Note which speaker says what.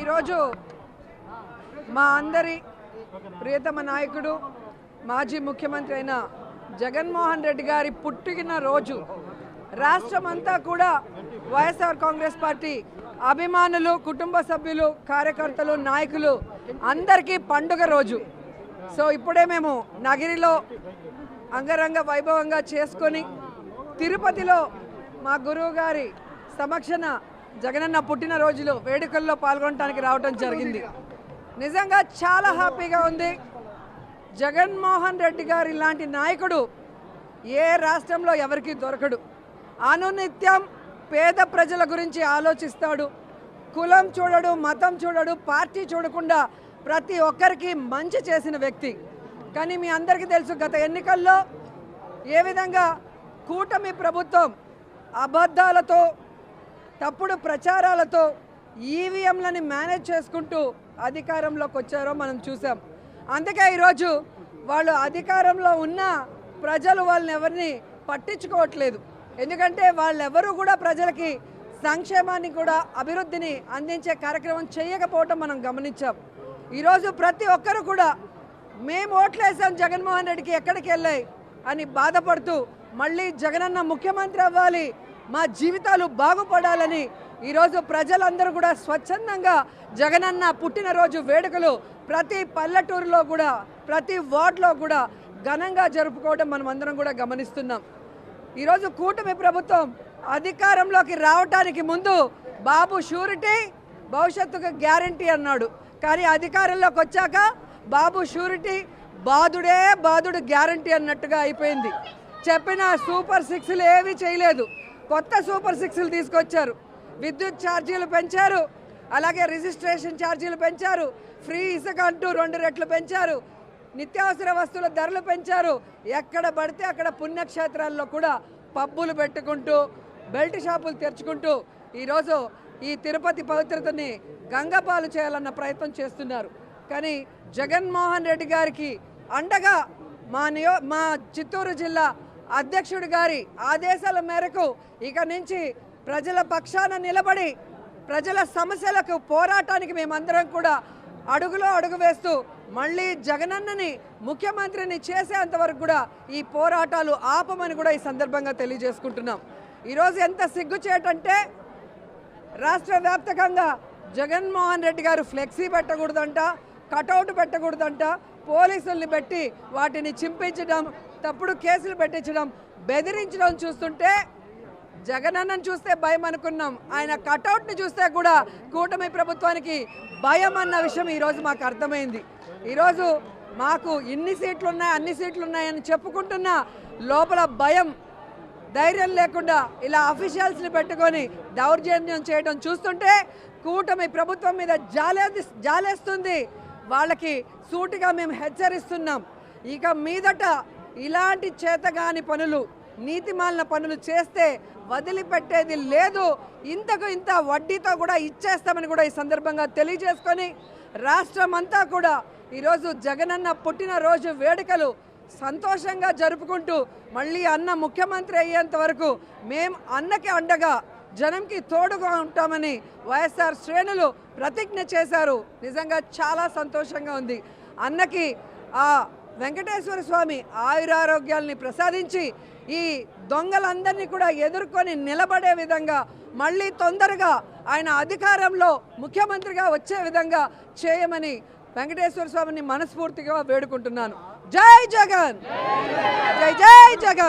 Speaker 1: ఈరోజు మా అందరి ప్రియతమ నాయకుడు మాజీ ముఖ్యమంత్రి అయిన జగన్మోహన్ రెడ్డి గారి పుట్టిన రోజు రాష్ట్రమంతా కూడా వైఎస్ఆర్ కాంగ్రెస్ పార్టీ అభిమానులు, కుటుంబ సభ్యులు, కార్యకర్తలు, నాయకులు అందరికీ పండుగ రోజు. సో ఇప్పుడే మేము నగిరిలో అంగరంగ వైభవంగా చేసుకొని తిరుపతిలో మా గురువు గారి సమక్షన జగనన్న పుట్టినరోజులో వేడుకల్లో పాల్గొనడానికి రావడం జరిగింది. నిజంగా చాలా హ్యాపీగా ఉంది. జగన్మోహన్ రెడ్డి గారి లాంటి నాయకుడు ఏ రాష్ట్రంలో ఎవరికి దొరకడు. అనునిత్యం పేద ప్రజల గురించి ఆలోచిస్తాడు. కులం చూడడు, మతం చూడడు, పార్టీ చూడకుండా ప్రతి ఒక్కరికి మంచి చేసిన వ్యక్తి. కానీ మీ అందరికీ తెలుసు, గత ఎన్నికల్లో ఏ విధంగా కూటమి ప్రభుత్వం అబద్ధాలతో, తప్పుడు ప్రచారాలతో ఈవీఎంలని మేనేజ్ చేసుకుంటూ అధికారంలోకి వచ్చారో మనం చూసాం. అందుకే ఈరోజు వాళ్ళు అధికారంలో ఉన్న ప్రజలు వాళ్ళని ఎవరిని పట్టించుకోవట్లేదు. ఎందుకంటే వాళ్ళెవరూ కూడా ప్రజలకి సంక్షేమాన్ని కూడా అభివృద్ధిని అందించే కార్యక్రమం చేయకపోవటం మనం గమనించాం. ఈరోజు ప్రతి ఒక్కరు కూడా మేము ఓట్లేసాం జగన్మోహన్ రెడ్డికి, ఎక్కడికి వెళ్ళాయి అని బాధపడుతూ మళ్ళీ జగనన్న ముఖ్యమంత్రి అవ్వాలి, మా జీవితాలు బాగుపడాలని ఈరోజు ప్రజలందరూ కూడా స్వచ్ఛందంగా జగనన్న పుట్టినరోజు వేడుకలు ప్రతి పల్లెటూరులో కూడా, ప్రతి వార్డులో కూడా ఘనంగా జరుపుకోవడం మనం అందరం కూడా గమనిస్తున్నాం. ఈరోజు కూటమి ప్రభుత్వం అధికారంలోకి రావటానికి ముందు బాబు షూరిటీ, భవిష్యత్తుకు గ్యారంటీ అన్నాడు. కానీ అధికారంలోకి వచ్చాక బాబు షూరిటీ, బాదుడే బాదుడు గ్యారంటీ అన్నట్టుగా అయిపోయింది. చెప్పిన సూపర్ సిక్స్లు ఏవి చేయలేదు. కొత్త సూపర్ సిక్స్లు తీసుకొచ్చారు. విద్యుత్ ఛార్జీలు పెంచారు, అలాగే రిజిస్ట్రేషన్ ఛార్జీలు పెంచారు, ఫ్రీ ఇసుక అంటూ 2 రెట్లు పెంచారు, నిత్యావసర వస్తువుల ధరలు పెంచారు. ఎక్కడ పడితే అక్కడ పుణ్యక్షేత్రాల్లో కూడా పబ్బులు పెట్టుకుంటూ, బెల్ట్ షాపులు తెరుచుకుంటూ ఈరోజు ఈ తిరుపతి పవిత్రతని గంగపాలు చేయాలన్న ప్రయత్నం చేస్తున్నారు. కానీ జగన్మోహన్ రెడ్డి గారికి అండగా మా చిత్తూరు జిల్లా అధ్యక్షుడి గారి ఆదేశాల మేరకు ఇక నుంచి ప్రజల పక్షాన నిలబడి ప్రజల సమస్యలకు పోరాటానికి మేమందరం కూడా అడుగులో అడుగు వేస్తూ మళ్ళీ జగనన్నని ముఖ్యమంత్రిని చేసేంతవరకు కూడా ఈ పోరాటాలు ఆపమని కూడా ఈ సందర్భంగా తెలియజేసుకుంటున్నాం. ఈరోజు ఎంత సిగ్గుచేటంటే రాష్ట్ర వ్యాప్తంగా జగన్మోహన్ రెడ్డి గారు ఫ్లెక్సీ పెట్టకూడదంట, కటౌట్ పెట్టకూడదంట, పోలీసుల్ని పెట్టి వాటిని చింపించడం, తప్పుడు కేసులు పెట్టించడం, బెదిరించడం చూస్తుంటే జగనన్నను చూస్తే భయం అనుకున్నాం. ఆయన కటౌట్ని చూస్తే కూడా కూటమి ప్రభుత్వానికి భయం అన్న విషయం ఈరోజు మాకు అర్థమైంది. ఈరోజు మాకు ఇన్ని సీట్లు ఉన్నాయి, అన్ని సీట్లు ఉన్నాయని చెప్పుకుంటున్నా లోపల భయం, ధైర్యం లేకుండా ఇలా అఫీషియల్స్ని పెట్టుకొని దౌర్జన్యం చేయడం చూస్తుంటే కూటమి ప్రభుత్వం మీద జాలేస్తుంది. వాళ్ళకి సూటిగా మేము హెచ్చరిస్తున్నాం. ఇక మీదట ఇలాంటి చేతగాని పనులు, నీతిమాలిన పనులు చేస్తే వదిలిపెట్టేది లేదు. ఇంతకు ఇంత వడ్డీతో కూడా ఇచ్చేస్తామని కూడా ఈ సందర్భంగా తెలియజేసుకొని రాష్ట్రం అంతా కూడా ఈరోజు జగనన్న పుట్టినరోజు వేడుకలు సంతోషంగా జరుపుకుంటూ మళ్ళీ అన్న ముఖ్యమంత్రి అయ్యేంత వరకు మేము అన్నకి అండగా, జనంకి తోడుగా ఉంటామని వైఎస్ఆర్ శ్రేణులు ప్రతిజ్ఞ చేశారు. నిజంగా చాలా సంతోషంగా ఉంది. అన్నకి ఆ వెంకటేశ్వర స్వామి ఆయురారోగ్యాల్ని ప్రసాదించి ఈ దొంగలందరినీ కూడా ఎదుర్కొని నిలబడే విధంగా మళ్ళీ తొందరగా ఆయన అధికారంలో ముఖ్యమంత్రిగా వచ్చే విధంగా చేయమని వెంకటేశ్వర స్వామిని మనస్ఫూర్తిగా వేడుకుంటున్నాను. జై జగన్, జై జై జగన్.